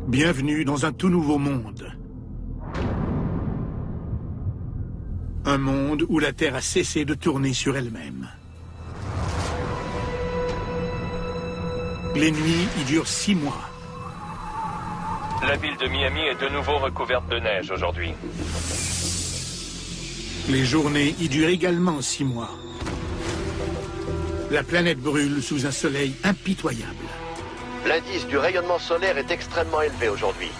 Bienvenue dans un tout nouveau monde. Un monde où la Terre a cessé de tourner sur elle-même. Les nuits y durent 6 mois. La ville de Miami est de nouveau recouverte de neige aujourd'hui. Les journées y durent également 6 mois. La planète brûle sous un soleil impitoyable. L'indice du rayonnement solaire est extrêmement élevé aujourd'hui.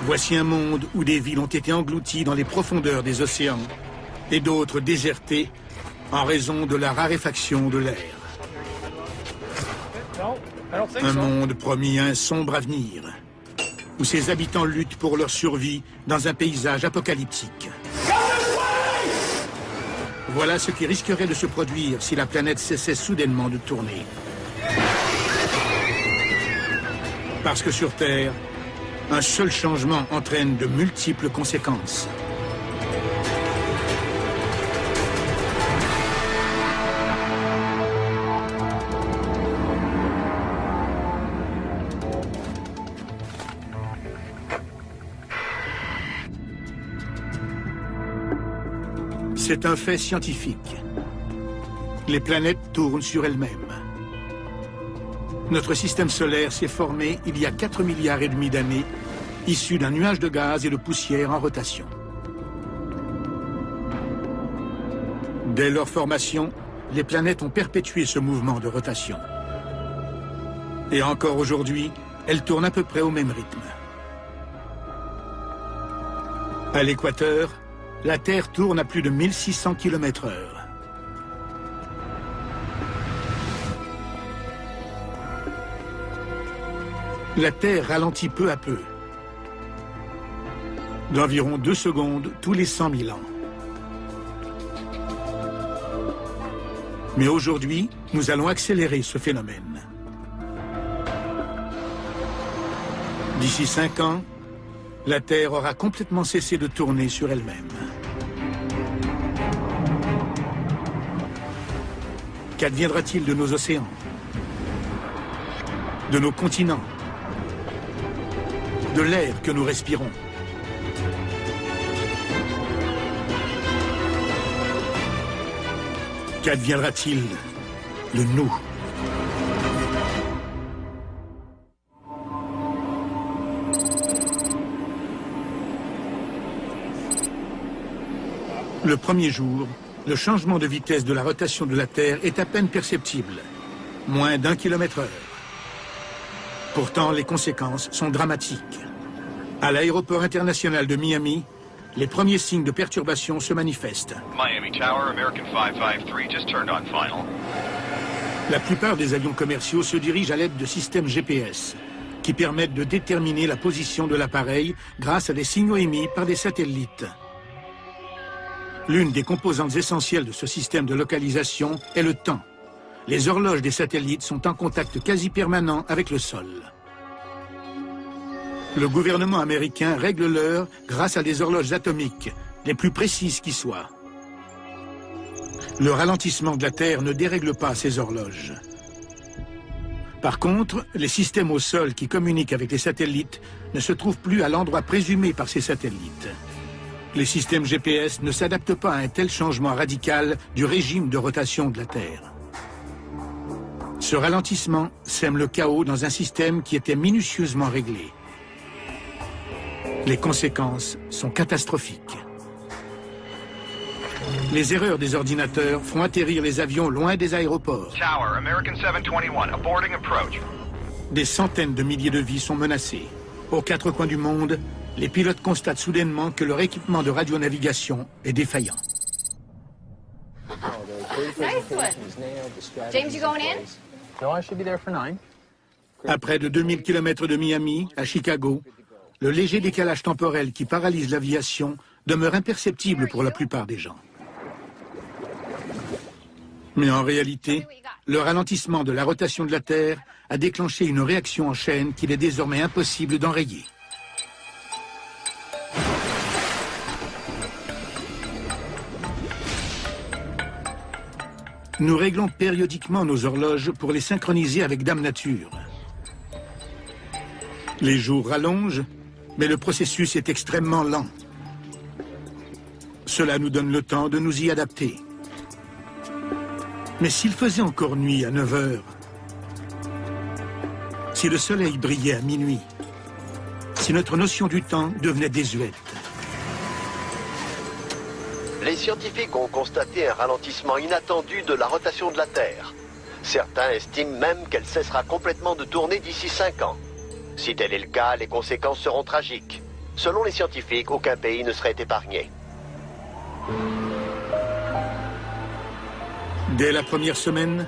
Voici un monde où des villes ont été englouties dans les profondeurs des océans et d'autres désertées en raison de la raréfaction de l'air. Un monde promis à un sombre avenir, où ses habitants luttent pour leur survie dans un paysage apocalyptique. Voilà ce qui risquerait de se produire si la planète cessait soudainement de tourner. Parce que sur Terre, un seul changement entraîne de multiples conséquences. C'est un fait scientifique. Les planètes tournent sur elles-mêmes. Notre système solaire s'est formé il y a 4,5 milliards d'années, issu d'un nuage de gaz et de poussière en rotation. Dès leur formation, les planètes ont perpétué ce mouvement de rotation. Et encore aujourd'hui, elles tournent à peu près au même rythme. À l'équateur, la Terre tourne à plus de 1600 km/h. La Terre ralentit peu à peu, d'environ 2 secondes tous les 100 000 ans. Mais aujourd'hui, nous allons accélérer ce phénomène. D'ici 5 ans, la Terre aura complètement cessé de tourner sur elle-même. Qu'adviendra-t-il de nos océans, de nos continents, de l'air que nous respirons? Qu'adviendra-t-il de nous? Le premier jour, le changement de vitesse de la rotation de la Terre est à peine perceptible, moins d'1 km/h. Pourtant, les conséquences sont dramatiques. À l'aéroport international de Miami, les premiers signes de perturbation se manifestent. Miami Tower, American 553, just turned on final. La plupart des avions commerciaux se dirigent à l'aide de systèmes GPS, qui permettent de déterminer la position de l'appareil grâce à des signaux émis par des satellites. L'une des composantes essentielles de ce système de localisation est le temps. Les horloges des satellites sont en contact quasi permanent avec le sol. Le gouvernement américain règle l'heure grâce à des horloges atomiques, les plus précises qui soient. Le ralentissement de la Terre ne dérègle pas ces horloges. Par contre, les systèmes au sol qui communiquent avec les satellites ne se trouvent plus à l'endroit présumé par ces satellites. Les systèmes GPS ne s'adaptent pas à un tel changement radical du régime de rotation de la Terre. Ce ralentissement sème le chaos dans un système qui était minutieusement réglé. Les conséquences sont catastrophiques. Les erreurs des ordinateurs font atterrir les avions loin des aéroports. Tower, American 721, aborting approach. Des centaines de milliers de vies sont menacées. Aux 4 coins du monde, les pilotes constatent soudainement que leur équipement de radionavigation est défaillant. Nice one. James, you going in? No, I should be there for 9. À près de 2000 km de Miami, à Chicago, le léger décalage temporel qui paralyse l'aviation demeure imperceptible pour la plupart des gens. Mais en réalité, le ralentissement de la rotation de la Terre a déclenché une réaction en chaîne qu'il est désormais impossible d'enrayer. Nous réglons périodiquement nos horloges pour les synchroniser avec Dame Nature. Les jours rallongent, mais le processus est extrêmement lent. Cela nous donne le temps de nous y adapter. Mais s'il faisait encore nuit à 9 heures, si le soleil brillait à minuit, si notre notion du temps devenait désuète. Les scientifiques ont constaté un ralentissement inattendu de la rotation de la Terre. Certains estiment même qu'elle cessera complètement de tourner d'ici 5 ans. Si tel est le cas, les conséquences seront tragiques. Selon les scientifiques, aucun pays ne serait épargné. Dès la première semaine,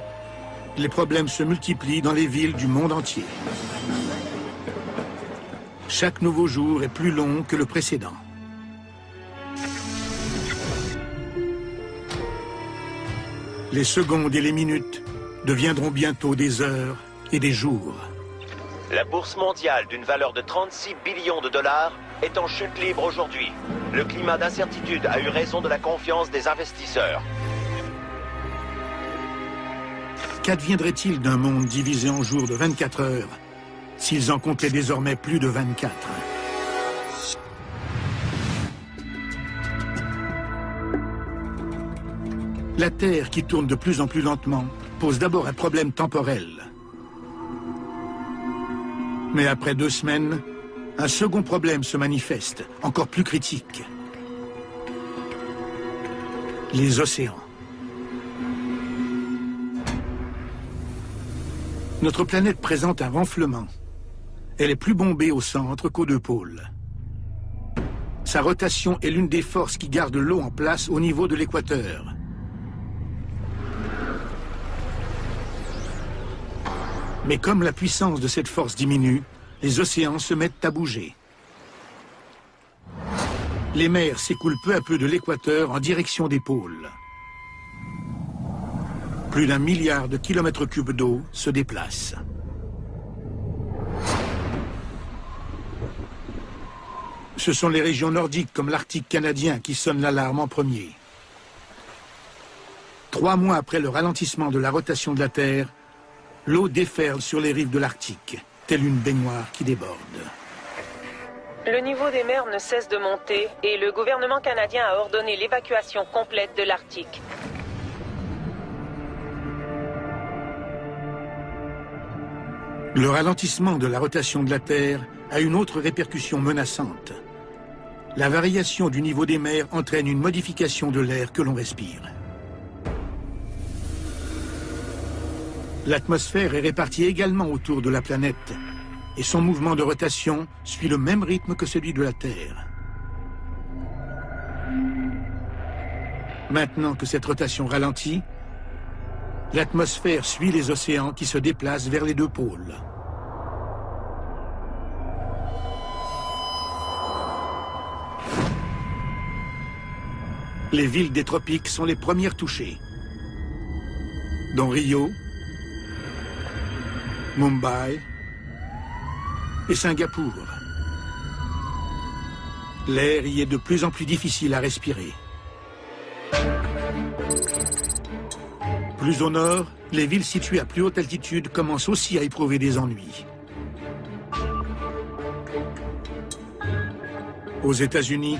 les problèmes se multiplient dans les villes du monde entier. Chaque nouveau jour est plus long que le précédent. Les secondes et les minutes deviendront bientôt des heures et des jours. La bourse mondiale d'une valeur de 36 billions de dollars est en chute libre aujourd'hui. Le climat d'incertitude a eu raison de la confiance des investisseurs. Qu'adviendrait-il d'un monde divisé en jours de 24 heures s'ils en comptaient désormais plus de 24? La Terre, qui tourne de plus en plus lentement, pose d'abord un problème temporel. Mais après 2 semaines, un second problème se manifeste, encore plus critique. Les océans. Notre planète présente un renflement. Elle est plus bombée au centre qu'aux 2 pôles. Sa rotation est l'une des forces qui garde l'eau en place au niveau de l'équateur. Mais comme la puissance de cette force diminue, les océans se mettent à bouger. Les mers s'écoulent peu à peu de l'équateur en direction des pôles. Plus d'1 milliard de kilomètres cubes d'eau se déplacent. Ce sont les régions nordiques comme l'Arctique canadien qui sonnent l'alarme en premier. 3 mois après le ralentissement de la rotation de la Terre, l'eau déferle sur les rives de l'Arctique, telle une baignoire qui déborde. Le niveau des mers ne cesse de monter et le gouvernement canadien a ordonné l'évacuation complète de l'Arctique. Le ralentissement de la rotation de la Terre a une autre répercussion menaçante. La variation du niveau des mers entraîne une modification de l'air que l'on respire. L'atmosphère est répartie également autour de la planète et son mouvement de rotation suit le même rythme que celui de la Terre. Maintenant que cette rotation ralentit, l'atmosphère suit les océans qui se déplacent vers les 2 pôles. Les villes des tropiques sont les premières touchées, dont Rio, Mumbai et Singapour. L'air y est de plus en plus difficile à respirer. Plus au nord, les villes situées à plus haute altitude commencent aussi à éprouver des ennuis. Aux États-Unis,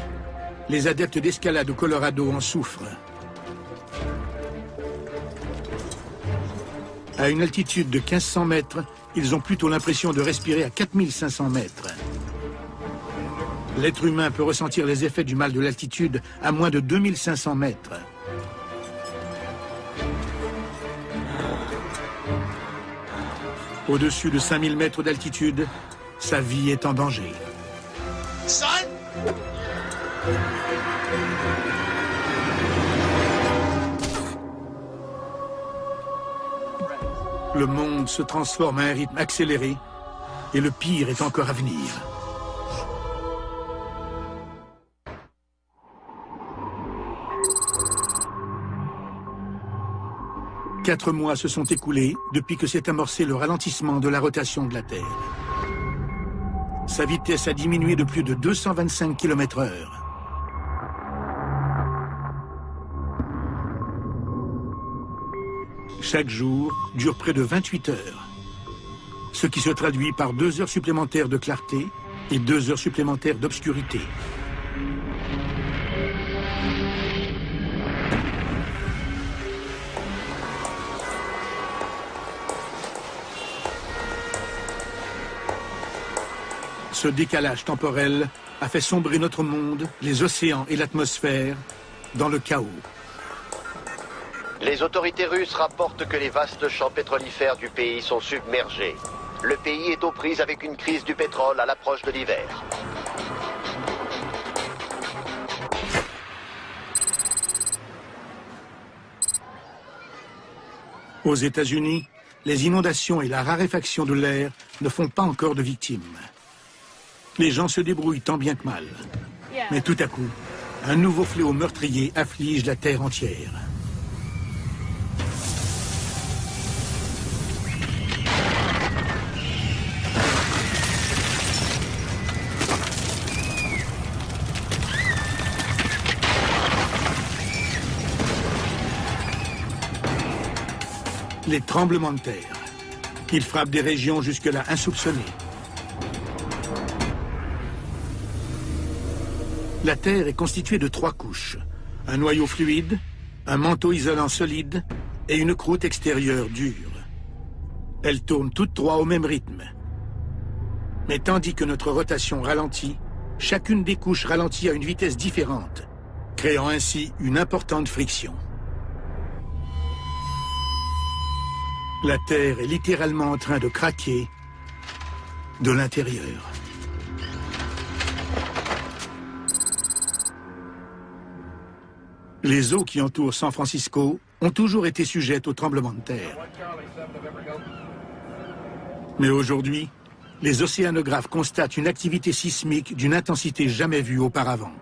les adeptes d'escalade au Colorado en souffrent. À une altitude de 1500 mètres, ils ont plutôt l'impression de respirer à 4500 mètres. L'être humain peut ressentir les effets du mal de l'altitude à moins de 2500 mètres. Au-dessus de 5000 mètres d'altitude, sa vie est en danger. Le monde se transforme à un rythme accéléré et le pire est encore à venir. « 4 mois se sont écoulés depuis que s'est amorcé le ralentissement de la rotation de la Terre. Sa vitesse a diminué de plus de 225 km/h. Chaque jour dure près de 28 heures. ce qui se traduit par 2 heures supplémentaires de clarté et 2 heures supplémentaires d'obscurité. Ce décalage temporel a fait sombrer notre monde, les océans et l'atmosphère dans le chaos. Les autorités russes rapportent que les vastes champs pétrolifères du pays sont submergés. Le pays est aux prises avec une crise du pétrole à l'approche de l'hiver. Aux États-Unis, les inondations et la raréfaction de l'air ne font pas encore de victimes. Les gens se débrouillent tant bien que mal. Mais tout à coup, un nouveau fléau meurtrier afflige la Terre entière. Les tremblements de terre. Ils frappent des régions jusque-là insoupçonnées. La Terre est constituée de 3 couches. Un noyau fluide, un manteau isolant solide et une croûte extérieure dure. Elles tournent toutes 3 au même rythme. Mais tandis que notre rotation ralentit, chacune des couches ralentit à une vitesse différente, créant ainsi une importante friction. La Terre est littéralement en train de craquer de l'intérieur. Les eaux qui entourent San Francisco ont toujours été sujettes aux tremblements de terre. Mais aujourd'hui, les océanographes constatent une activité sismique d'une intensité jamais vue auparavant.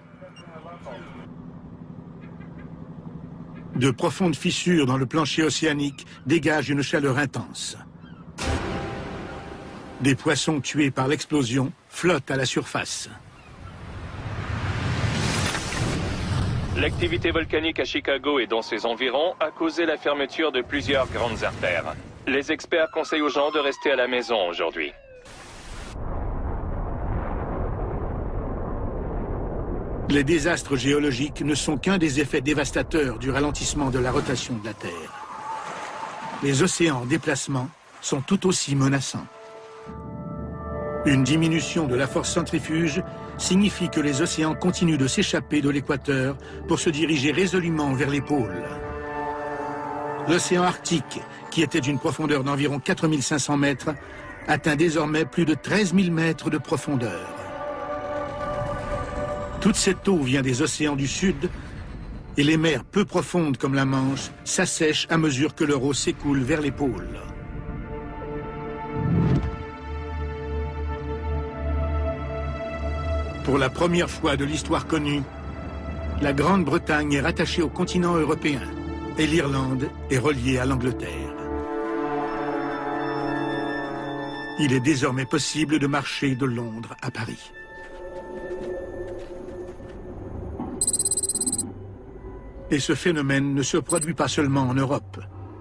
De profondes fissures dans le plancher océanique dégagent une chaleur intense. Des poissons tués par l'explosion flottent à la surface. L'activité volcanique à Chicago et dans ses environs a causé la fermeture de plusieurs grandes artères. Les experts conseillent aux gens de rester à la maison aujourd'hui. Les désastres géologiques ne sont qu'un des effets dévastateurs du ralentissement de la rotation de la Terre. Les océans en déplacement sont tout aussi menaçants. Une diminution de la force centrifuge signifie que les océans continuent de s'échapper de l'équateur pour se diriger résolument vers les pôles. L'océan Arctique, qui était d'une profondeur d'environ 4500 mètres, atteint désormais plus de 13 000 mètres de profondeur. Toute cette eau vient des océans du Sud et les mers peu profondes comme la Manche s'assèchent à mesure que leur eau s'écoule vers les pôles. Pour la première fois de l'histoire connue, la Grande-Bretagne est rattachée au continent européen et l'Irlande est reliée à l'Angleterre. Il est désormais possible de marcher de Londres à Paris. Et ce phénomène ne se produit pas seulement en Europe.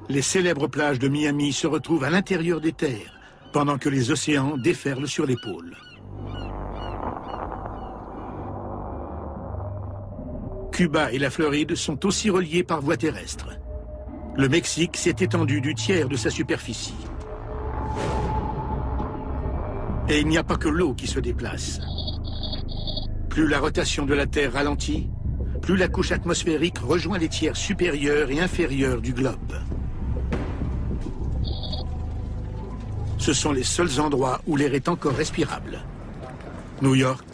Les célèbres plages de Miami se retrouvent à l'intérieur des terres, pendant que les océans déferlent sur les pôles. Cuba et la Floride sont aussi reliés par voie terrestre. Le Mexique s'est étendu du tiers de sa superficie. Et il n'y a pas que l'eau qui se déplace. Plus la rotation de la Terre ralentit, plus la couche atmosphérique rejoint les tiers supérieurs et inférieurs du globe. Ce sont les seuls endroits où l'air est encore respirable. New York,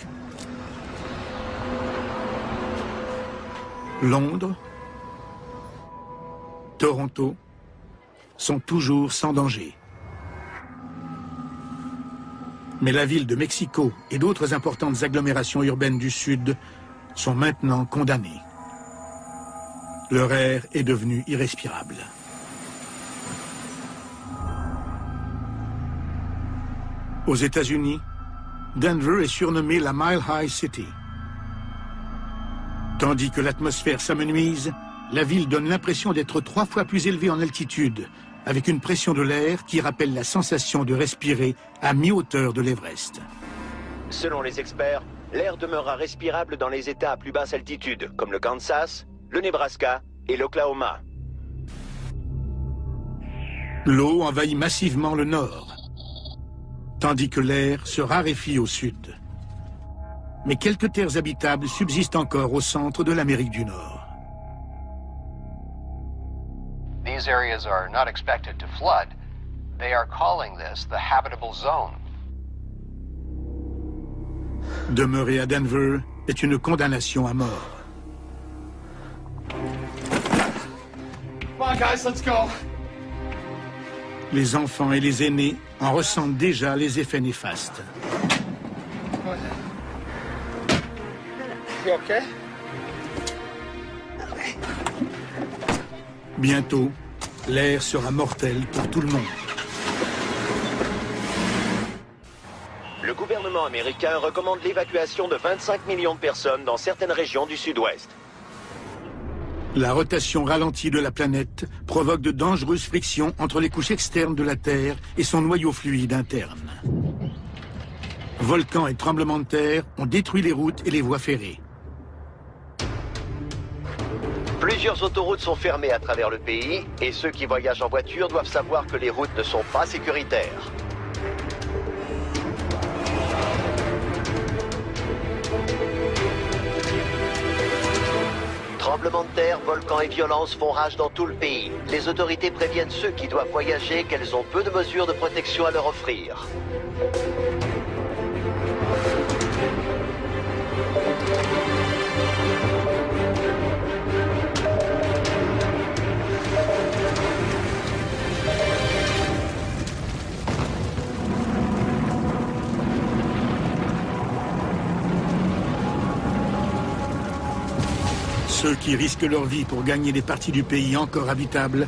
Londres, Toronto sont toujours sans danger. Mais la ville de Mexico et d'autres importantes agglomérations urbaines du Sud sont maintenant condamnés. Leur air est devenu irrespirable. Aux États-Unis, Denver est surnommée la Mile High City. Tandis que l'atmosphère s'amenuise, la ville donne l'impression d'être 3 fois plus élevée en altitude avec une pression de l'air qui rappelle la sensation de respirer à mi-hauteur de l'Everest. Selon les experts, l'air demeurera respirable dans les États à plus basse altitude, comme le Kansas, le Nebraska et l'Oklahoma. L'eau envahit massivement le nord, tandis que l'air se raréfie au sud. Mais quelques terres habitables subsistent encore au centre de l'Amérique du Nord. These areas are not expected to flood. They are calling this the habitable zone. Demeurer à Denver est une condamnation à mort. Come on, guys, let's go. Les enfants et les aînés en ressentent déjà les effets néfastes. You okay? Bientôt, l'air sera mortel pour tout le monde. Le gouvernement américain recommande l'évacuation de 25 millions de personnes dans certaines régions du sud-ouest. La rotation ralentie de la planète provoque de dangereuses frictions entre les couches externes de la Terre et son noyau fluide interne. Volcans et tremblements de terre ont détruit les routes et les voies ferrées. Plusieurs autoroutes sont fermées à travers le pays et ceux qui voyagent en voiture doivent savoir que les routes ne sont pas sécuritaires. Tremblements de terre, volcans et violences font rage dans tout le pays. Les autorités préviennent ceux qui doivent voyager qu'elles ont peu de mesures de protection à leur offrir. Ceux qui risquent leur vie pour gagner des parties du pays encore habitables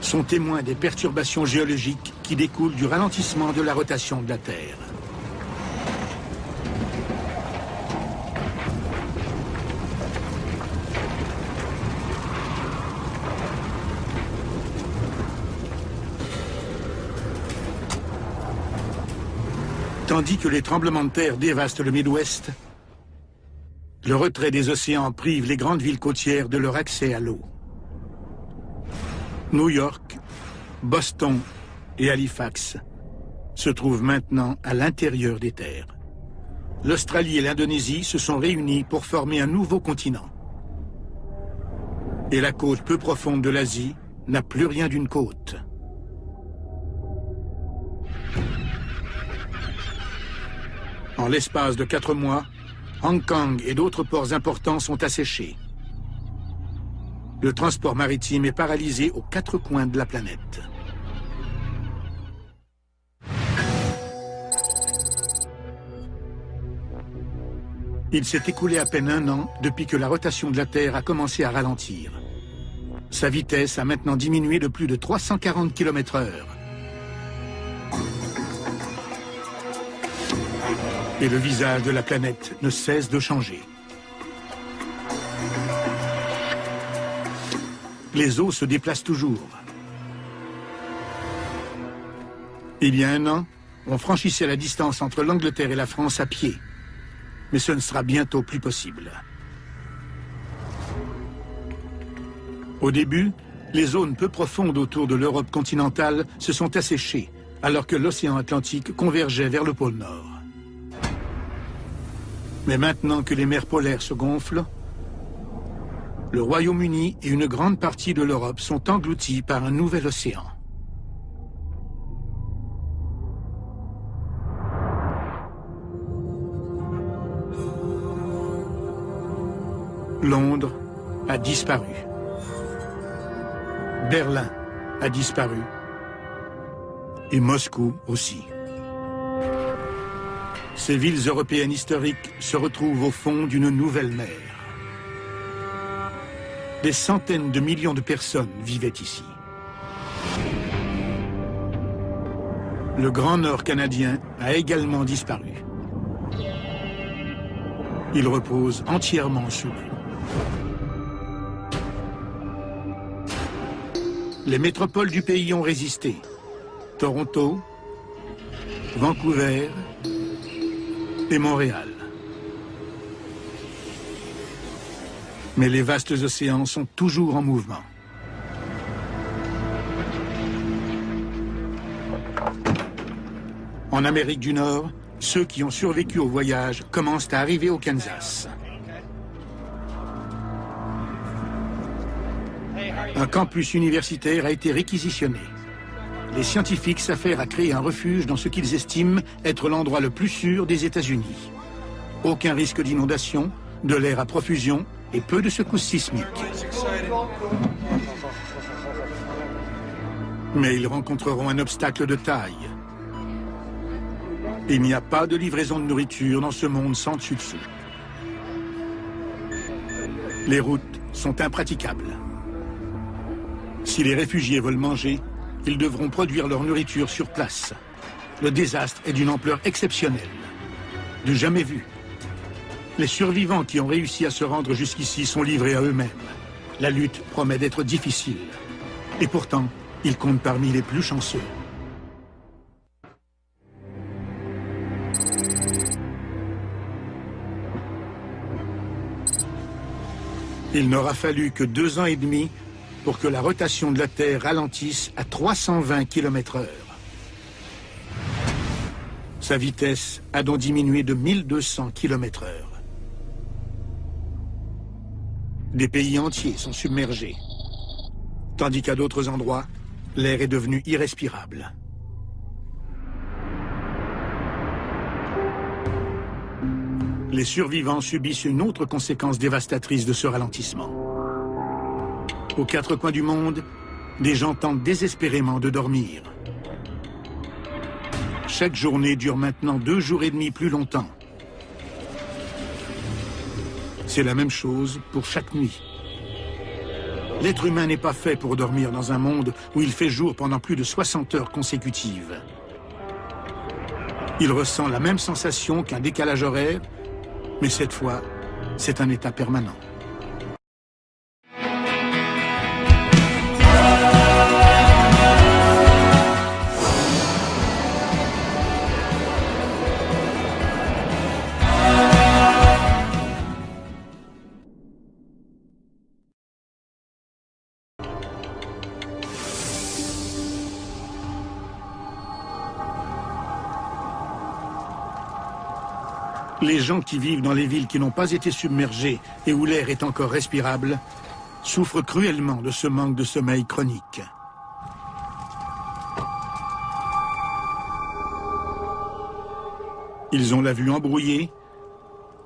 sont témoins des perturbations géologiques qui découlent du ralentissement de la rotation de la Terre. Tandis que les tremblements de terre dévastent le Midwest, le retrait des océans prive les grandes villes côtières de leur accès à l'eau. New York, Boston et Halifax se trouvent maintenant à l'intérieur des terres. L'Australie et l'Indonésie se sont réunis pour former un nouveau continent. Et la côte peu profonde de l'Asie n'a plus rien d'une côte. En l'espace de 4 mois, Hong Kong et d'autres ports importants sont asséchés. Le transport maritime est paralysé aux 4 coins de la planète. Il s'est écoulé à peine 1 an depuis que la rotation de la Terre a commencé à ralentir. Sa vitesse a maintenant diminué de plus de 340 km/h. Et le visage de la planète ne cesse de changer. Les eaux se déplacent toujours. Il y a 1 an, on franchissait la distance entre l'Angleterre et la France à pied. Mais ce ne sera bientôt plus possible. Au début, les zones peu profondes autour de l'Europe continentale se sont asséchées, alors que l'océan Atlantique convergeait vers le pôle Nord. Mais maintenant que les mers polaires se gonflent, le Royaume-Uni et une grande partie de l'Europe sont engloutis par un nouvel océan. Londres a disparu. Berlin a disparu. Et Moscou aussi. Ces villes européennes historiques se retrouvent au fond d'une nouvelle mer. Des centaines de millions de personnes vivaient ici. Le Grand Nord canadien a également disparu. Il repose entièrement sous l'eau. Les métropoles du pays ont résisté. Toronto, Vancouver et Montréal. Mais les vastes océans sont toujours en mouvement. En Amérique du Nord, ceux qui ont survécu au voyage commencent à arriver au Kansas. Un campus universitaire a été réquisitionné. Les scientifiques s'affairent à créer un refuge dans ce qu'ils estiment être l'endroit le plus sûr des États-Unis. Aucun risque d'inondation, de l'air à profusion et peu de secousses sismiques. Mais ils rencontreront un obstacle de taille. Il n'y a pas de livraison de nourriture dans ce monde sans dessus-dessous. Les routes sont impraticables. Si les réfugiés veulent manger, ils devront produire leur nourriture sur place. Le désastre est d'une ampleur exceptionnelle, du jamais vu. Les survivants qui ont réussi à se rendre jusqu'ici sont livrés à eux-mêmes. La lutte promet d'être difficile. Et pourtant, ils comptent parmi les plus chanceux. Il n'aura fallu que 2 ans et demi pour que la rotation de la Terre ralentisse à 320 km/h. Sa vitesse a donc diminué de 1200 km/h. Des pays entiers sont submergés, tandis qu'à d'autres endroits, l'air est devenu irrespirable. Les survivants subissent une autre conséquence dévastatrice de ce ralentissement. Aux 4 coins du monde, des gens tentent désespérément de dormir. Chaque journée dure maintenant 2 jours et demi plus longtemps. C'est la même chose pour chaque nuit. L'être humain n'est pas fait pour dormir dans un monde où il fait jour pendant plus de 60 heures consécutives. Il ressent la même sensation qu'un décalage horaire, mais cette fois, c'est un état permanent. Les gens qui vivent dans les villes qui n'ont pas été submergées et où l'air est encore respirable souffrent cruellement de ce manque de sommeil chronique. Ils ont la vue embrouillée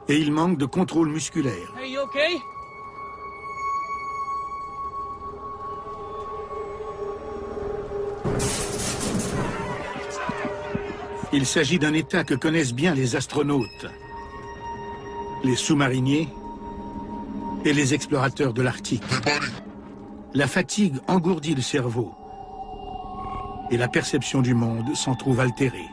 et ils manquent de contrôle musculaire. Hey, you okay? Il s'agit d'un état que connaissent bien les astronautes, les sous-mariniers et les explorateurs de l'Arctique. La fatigue engourdit le cerveau et la perception du monde s'en trouve altérée.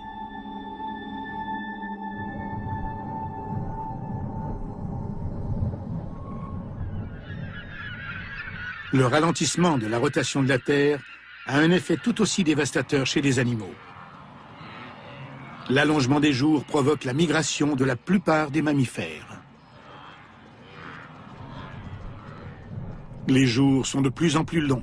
Le ralentissement de la rotation de la Terre a un effet tout aussi dévastateur chez les animaux. L'allongement des jours provoque la migration de la plupart des mammifères. Les jours sont de plus en plus longs.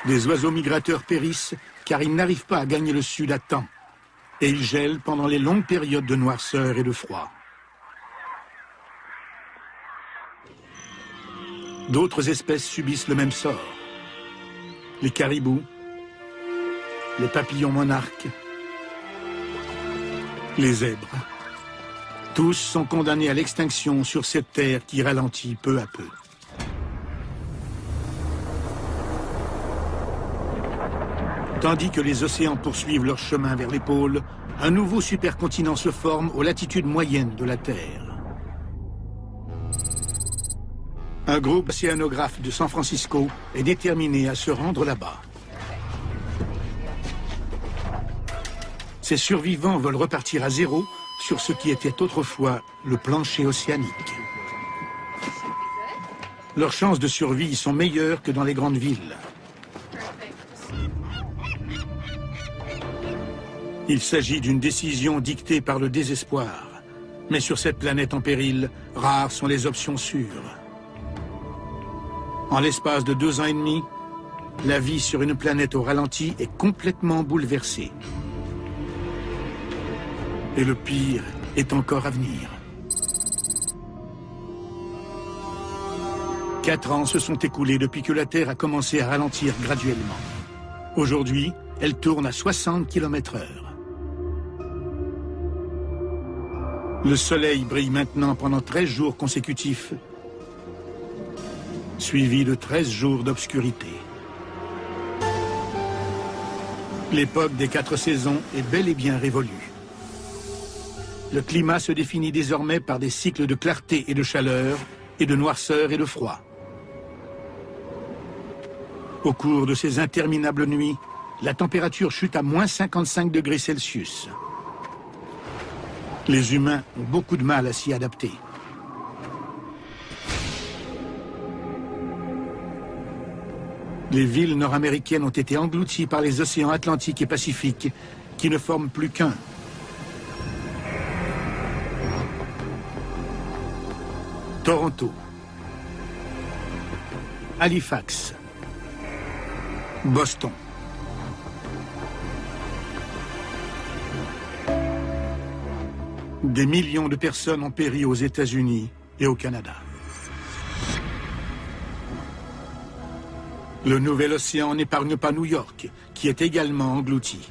Des oiseaux migrateurs périssent car ils n'arrivent pas à gagner le sud à temps. Et ils gèlent pendant les longues périodes de noirceur et de froid. D'autres espèces subissent le même sort. Les caribous, les papillons monarques, les zèbres. Tous sont condamnés à l'extinction sur cette terre qui ralentit peu à peu. Tandis que les océans poursuivent leur chemin vers les pôles, un nouveau supercontinent se forme aux latitudes moyennes de la Terre. Un groupe océanographe de San Francisco est déterminé à se rendre là-bas. Ces survivants veulent repartir à zéro sur ce qui était autrefois le plancher océanique. Leurs chances de survie sont meilleures que dans les grandes villes. Il s'agit d'une décision dictée par le désespoir. Mais sur cette planète en péril, rares sont les options sûres. En l'espace de 2 ans et demi, la vie sur une planète au ralenti est complètement bouleversée. Et le pire est encore à venir. 4 ans se sont écoulés depuis que la Terre a commencé à ralentir graduellement. Aujourd'hui, elle tourne à 60 km/h. Le soleil brille maintenant pendant 13 jours consécutifs, suivi de 13 jours d'obscurité. L'époque des 4 saisons est bel et bien révolue. Le climat se définit désormais par des cycles de clarté et de chaleur, et de noirceur et de froid. Au cours de ces interminables nuits, la température chute à moins 55 degrés Celsius. Les humains ont beaucoup de mal à s'y adapter. Les villes nord-américaines ont été englouties par les océans Atlantique et Pacifique, qui ne forment plus qu'un. Toronto, Halifax, Boston. Des millions de personnes ont péri aux États-Unis et au Canada. Le nouvel océan n'épargne pas New York, qui est également englouti.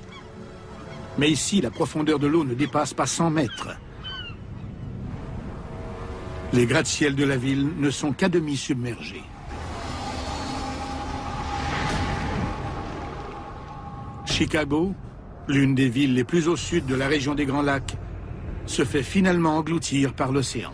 Mais ici, la profondeur de l'eau ne dépasse pas 100 mètres. Les gratte-ciels de la ville ne sont qu'à demi submergés. Chicago, l'une des villes les plus au sud de la région des Grands Lacs, se fait finalement engloutir par l'océan.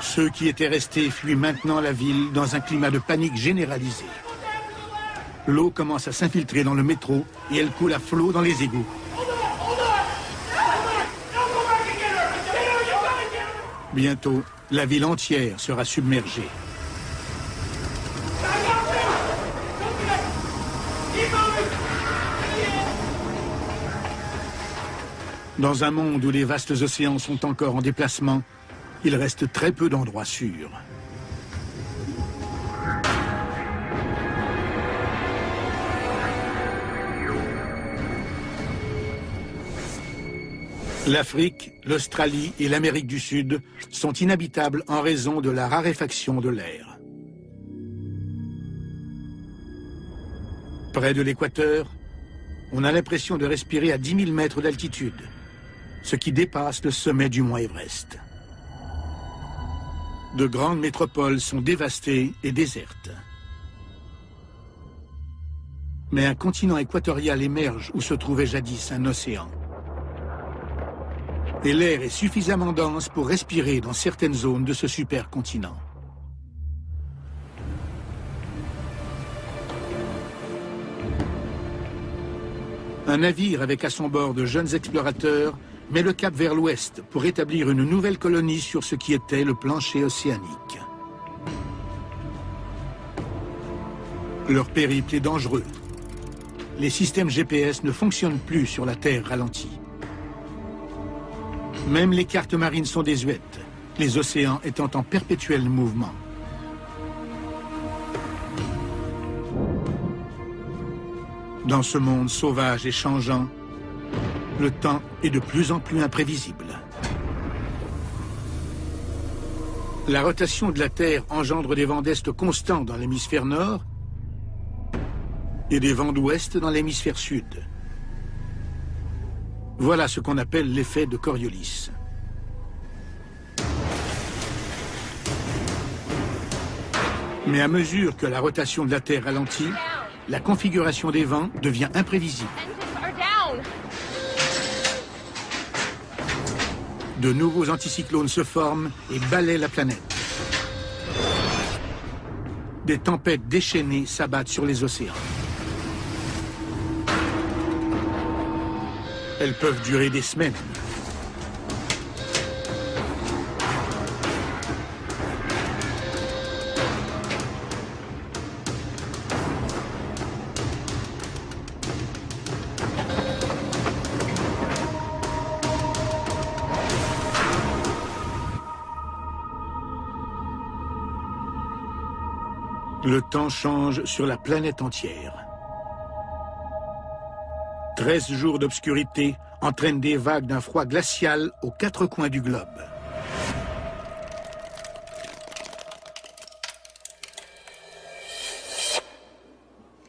Ceux qui étaient restés fuient maintenant la ville dans un climat de panique généralisé. L'eau commence à s'infiltrer dans le métro et elle coule à flot dans les égouts. Bientôt, la ville entière sera submergée. Dans un monde où les vastes océans sont encore en déplacement, il reste très peu d'endroits sûrs. L'Afrique, l'Australie et l'Amérique du Sud sont inhabitables en raison de la raréfaction de l'air. Près de l'équateur, on a l'impression de respirer à 10 000 mètres d'altitude, ce qui dépasse le sommet du mont Everest. De grandes métropoles sont dévastées et désertes. Mais un continent équatorial émerge où se trouvait jadis un océan. Et l'air est suffisamment dense pour respirer dans certaines zones de ce supercontinent. Un navire avec à son bord de jeunes explorateurs met le cap vers l'ouest pour établir une nouvelle colonie sur ce qui était le plancher océanique. Leur périple est dangereux. Les systèmes GPS ne fonctionnent plus sur la Terre ralentie. Même les cartes marines sont désuètes, les océans étant en perpétuel mouvement. Dans ce monde sauvage et changeant, le temps est de plus en plus imprévisible. La rotation de la Terre engendre des vents d'est constants dans l'hémisphère nord et des vents d'ouest dans l'hémisphère sud. Voilà ce qu'on appelle l'effet de Coriolis. Mais à mesure que la rotation de la Terre ralentit, la configuration des vents devient imprévisible. De nouveaux anticyclones se forment et balaient la planète. Des tempêtes déchaînées s'abattent sur les océans. Elles peuvent durer des semaines. Le temps change sur la planète entière. 13 jours d'obscurité entraînent des vagues d'un froid glacial aux 4 coins du globe.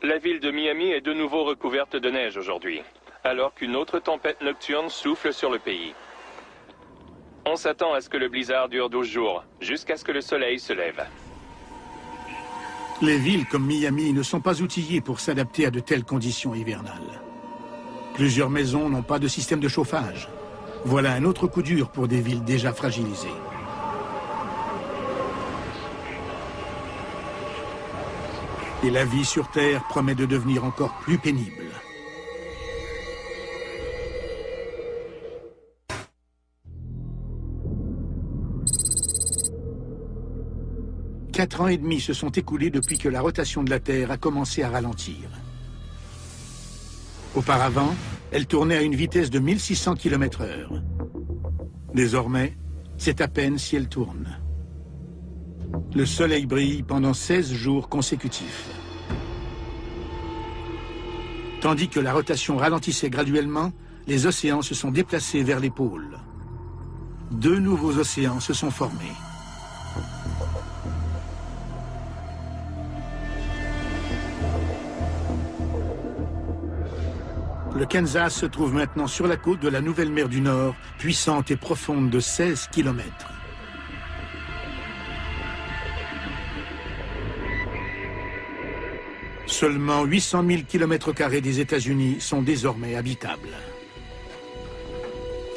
La ville de Miami est de nouveau recouverte de neige aujourd'hui, alors qu'une autre tempête nocturne souffle sur le pays. On s'attend à ce que le blizzard dure 12 jours, jusqu'à ce que le soleil se lève. Les villes comme Miami ne sont pas outillées pour s'adapter à de telles conditions hivernales. Plusieurs maisons n'ont pas de système de chauffage. Voilà un autre coup dur pour des villes déjà fragilisées. Et la vie sur Terre promet de devenir encore plus pénible. Quatre ans et demi se sont écoulés depuis que la rotation de la Terre a commencé à ralentir. Auparavant, elle tournait à une vitesse de 1600 km/h. Désormais, c'est à peine si elle tourne. Le soleil brille pendant 16 jours consécutifs. Tandis que la rotation ralentissait graduellement, les océans se sont déplacés vers les pôles. 2 nouveaux océans se sont formés. Le Kansas se trouve maintenant sur la côte de la nouvelle mer du Nord, puissante et profonde de 16 km. Seulement 800 000 km² des États-Unis sont désormais habitables.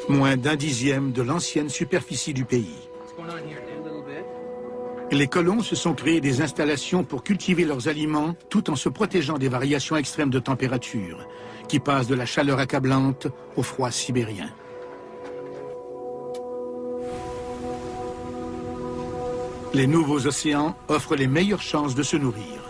Moins d'un dixième de l'ancienne superficie du pays. Les colons se sont créés des installations pour cultiver leurs aliments tout en se protégeant des variations extrêmes de température, qui passent de la chaleur accablante au froid sibérien. Les nouveaux océans offrent les meilleures chances de se nourrir.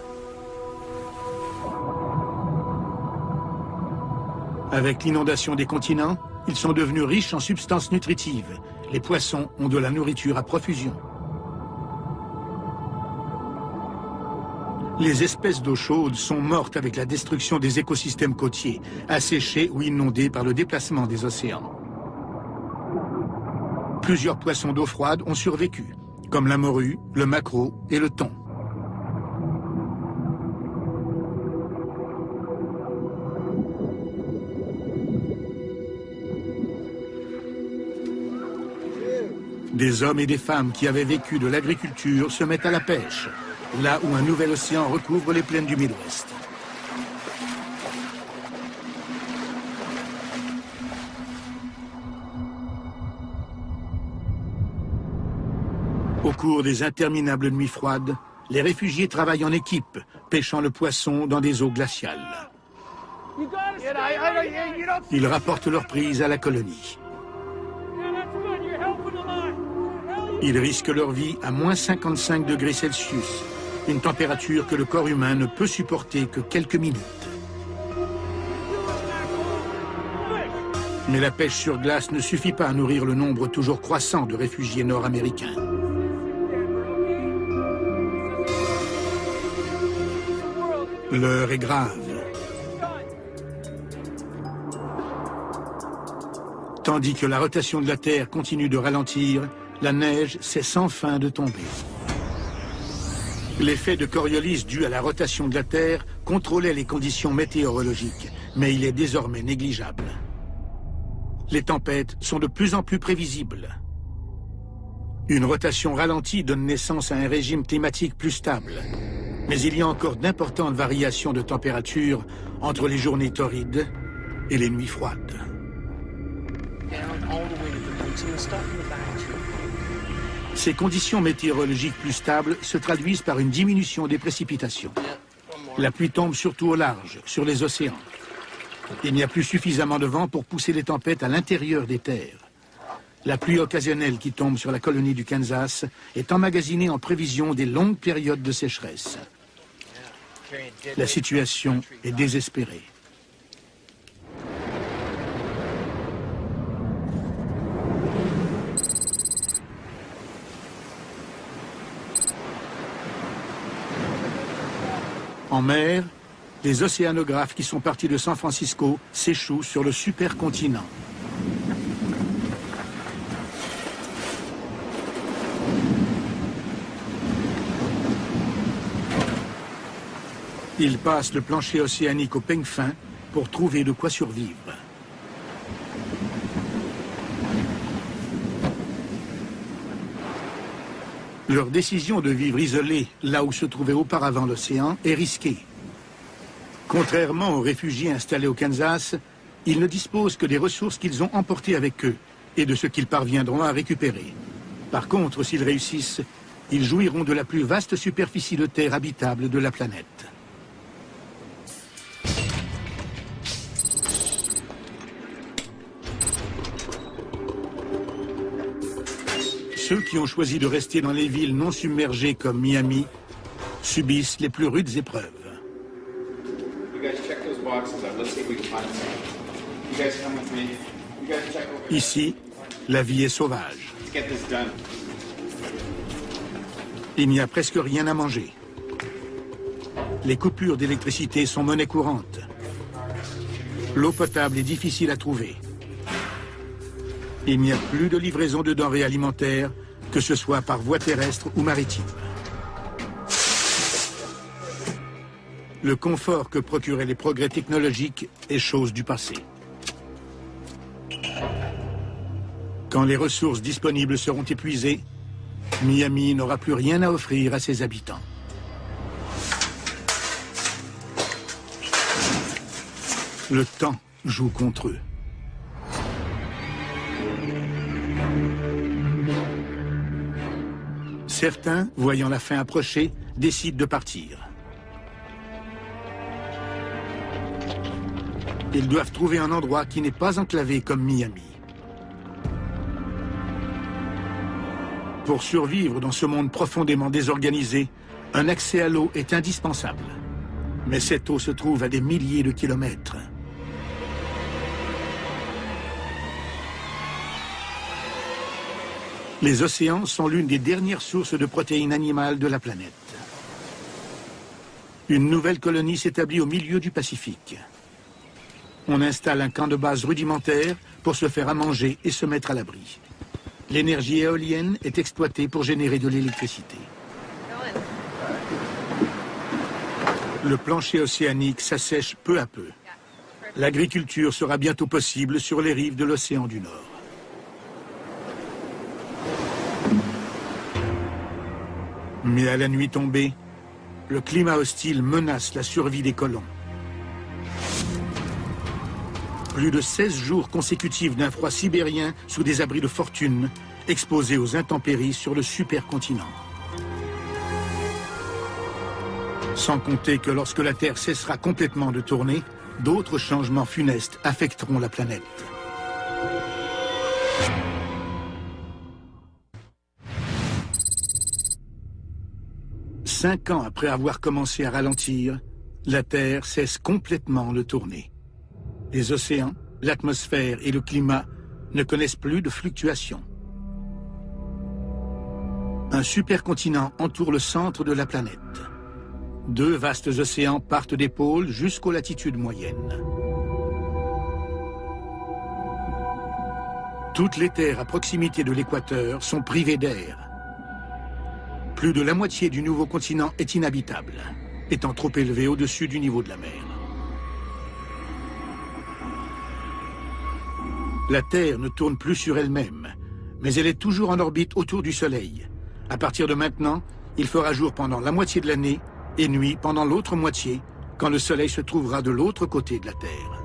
Avec l'inondation des continents, ils sont devenus riches en substances nutritives. Les poissons ont de la nourriture à profusion. Les espèces d'eau chaude sont mortes avec la destruction des écosystèmes côtiers, asséchés ou inondés par le déplacement des océans. Plusieurs poissons d'eau froide ont survécu, comme la morue, le maquereau et le thon. Des hommes et des femmes qui avaient vécu de l'agriculture se mettent à la pêche, là où un nouvel océan recouvre les plaines du Midwest. Au cours des interminables nuits froides, les réfugiés travaillent en équipe, pêchant le poisson dans des eaux glaciales. Ils rapportent leur prise à la colonie. Ils risquent leur vie à moins 55 degrés Celsius, une température que le corps humain ne peut supporter que quelques minutes. Mais la pêche sur glace ne suffit pas à nourrir le nombre toujours croissant de réfugiés nord-américains. L'heure est grave. Tandis que la rotation de la Terre continue de ralentir, la neige cesse sans fin de tomber. L'effet de Coriolis dû à la rotation de la Terre contrôlait les conditions météorologiques, mais il est désormais négligeable. Les tempêtes sont de plus en plus prévisibles. Une rotation ralentie donne naissance à un régime climatique plus stable. Mais il y a encore d'importantes variations de température entre les journées torrides et les nuits froides. Ces conditions météorologiques plus stables se traduisent par une diminution des précipitations. La pluie tombe surtout au large, sur les océans. Il n'y a plus suffisamment de vent pour pousser les tempêtes à l'intérieur des terres. La pluie occasionnelle qui tombe sur la colonie du Kansas est emmagasinée en prévision des longues périodes de sécheresse. La situation est désespérée. En mer, les océanographes qui sont partis de San Francisco s'échouent sur le supercontinent. Ils passent le plancher océanique au peigne fin pour trouver de quoi survivre. Leur décision de vivre isolés là où se trouvait auparavant l'océan est risquée. Contrairement aux réfugiés installés au Kansas, ils ne disposent que des ressources qu'ils ont emportées avec eux et de ce qu'ils parviendront à récupérer. Par contre, s'ils réussissent, ils jouiront de la plus vaste superficie de terre habitable de la planète. Ceux qui ont choisi de rester dans les villes non submergées comme Miami subissent les plus rudes épreuves. Ici, la vie est sauvage. Il n'y a presque rien à manger. Les coupures d'électricité sont monnaie courante. L'eau potable est difficile à trouver. Il n'y a plus de livraison de denrées alimentaires, que ce soit par voie terrestre ou maritime. Le confort que procuraient les progrès technologiques est chose du passé. Quand les ressources disponibles seront épuisées, Miami n'aura plus rien à offrir à ses habitants. Le temps joue contre eux. Certains, voyant la fin approcher, décident de partir. Ils doivent trouver un endroit qui n'est pas enclavé comme Miami. Pour survivre dans ce monde profondément désorganisé, un accès à l'eau est indispensable. Mais cette eau se trouve à des milliers de kilomètres. Les océans sont l'une des dernières sources de protéines animales de la planète. Une nouvelle colonie s'établit au milieu du Pacifique. On installe un camp de base rudimentaire pour se faire à manger et se mettre à l'abri. L'énergie éolienne est exploitée pour générer de l'électricité. Le plancher océanique s'assèche peu à peu. L'agriculture sera bientôt possible sur les rives de l'océan du Nord. Mais à la nuit tombée, le climat hostile menace la survie des colons. Plus de 16 jours consécutifs d'un froid sibérien sous des abris de fortune, exposés aux intempéries sur le supercontinent. Sans compter que lorsque la Terre cessera complètement de tourner, d'autres changements funestes affecteront la planète. Cinq ans après avoir commencé à ralentir, la Terre cesse complètement de tourner. Les océans, l'atmosphère et le climat ne connaissent plus de fluctuations. Un supercontinent entoure le centre de la planète. Deux vastes océans partent des pôles jusqu'aux latitudes moyennes. Toutes les terres à proximité de l'équateur sont privées d'air. Plus de la moitié du nouveau continent est inhabitable, étant trop élevé au-dessus du niveau de la mer. La Terre ne tourne plus sur elle-même, mais elle est toujours en orbite autour du Soleil. À partir de maintenant, il fera jour pendant la moitié de l'année et nuit pendant l'autre moitié, quand le Soleil se trouvera de l'autre côté de la Terre.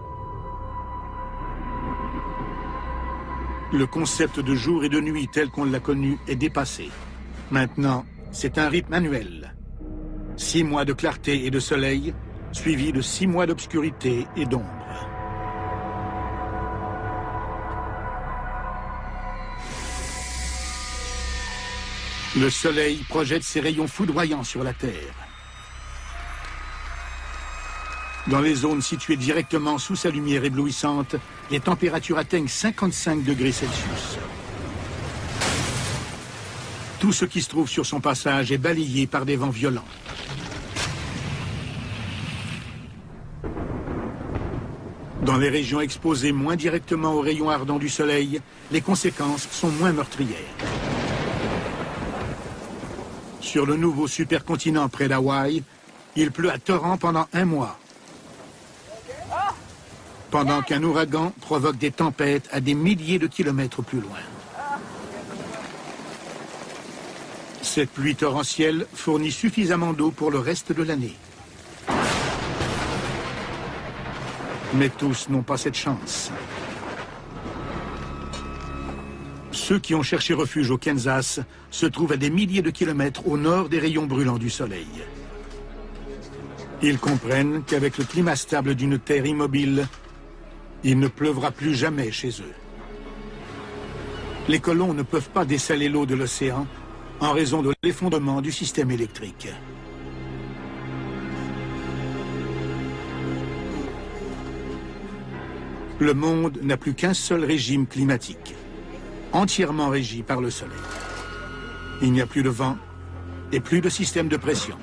Le concept de jour et de nuit tel qu'on l'a connu est dépassé. Maintenant, c'est un rythme annuel. 6 mois de clarté et de soleil, suivis de 6 mois d'obscurité et d'ombre. Le Soleil projette ses rayons foudroyants sur la Terre. Dans les zones situées directement sous sa lumière éblouissante, les températures atteignent 55 degrés Celsius. Tout ce qui se trouve sur son passage est balayé par des vents violents. Dans les régions exposées moins directement aux rayons ardents du Soleil, les conséquences sont moins meurtrières. Sur le nouveau supercontinent près d'Hawaï, il pleut à torrents pendant 1 mois. Pendant qu'un ouragan provoque des tempêtes à des milliers de kilomètres plus loin. Cette pluie torrentielle fournit suffisamment d'eau pour le reste de l'année. Mais tous n'ont pas cette chance. Ceux qui ont cherché refuge au Kansas se trouvent à des milliers de kilomètres au nord des rayons brûlants du Soleil. Ils comprennent qu'avec le climat stable d'une terre immobile, il ne pleuvra plus jamais chez eux. Les colons ne peuvent pas dessaler l'eau de l'océan en raison de l'effondrement du système électrique. Le monde n'a plus qu'un seul régime climatique, entièrement régi par le Soleil. Il n'y a plus de vent et plus de système de pression.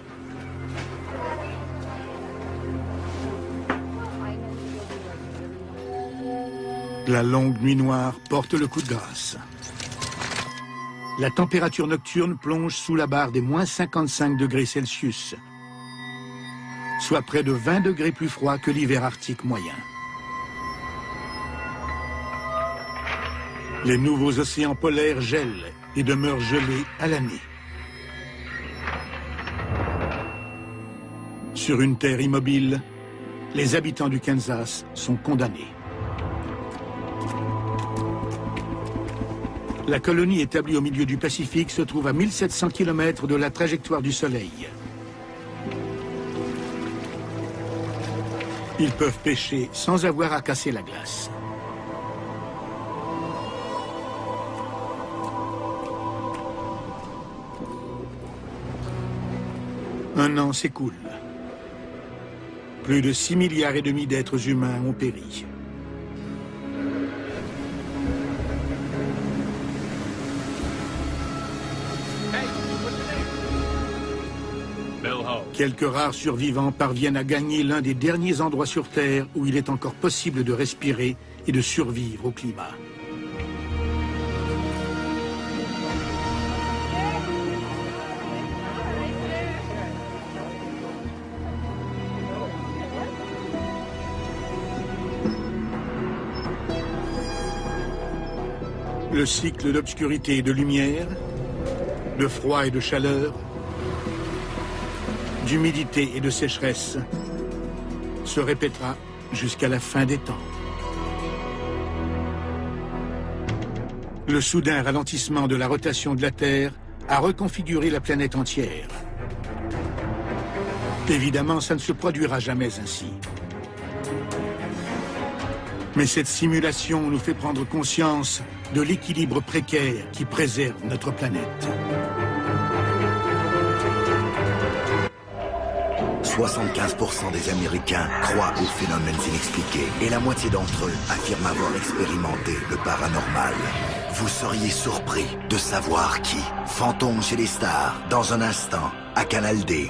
La longue nuit noire porte le coup de grâce. La température nocturne plonge sous la barre des moins 55 degrés Celsius, soit près de 20 degrés plus froid que l'hiver arctique moyen. Les nouveaux océans polaires gèlent et demeurent gelés à l'année. Sur une terre immobile, les habitants du Kansas sont condamnés. La colonie établie au milieu du Pacifique se trouve à 1700 km de la trajectoire du Soleil. Ils peuvent pêcher sans avoir à casser la glace. Un an s'écoule. Plus de 6,5 milliards d'êtres humains ont péri. Quelques rares survivants parviennent à gagner l'un des derniers endroits sur Terre où il est encore possible de respirer et de survivre au climat. Le cycle d'obscurité et de lumière, de froid et de chaleur, d'humidité et de sécheresse se répétera jusqu'à la fin des temps. Le soudain ralentissement de la rotation de la Terre a reconfiguré la planète entière. Évidemment, ça ne se produira jamais ainsi. Mais cette simulation nous fait prendre conscience de l'équilibre précaire qui préserve notre planète. 75% des Américains croient aux phénomènes inexpliqués et la moitié d'entre eux affirment avoir expérimenté le paranormal. Vous seriez surpris de savoir qui. Fantôme chez les stars, dans un instant, à Canal D.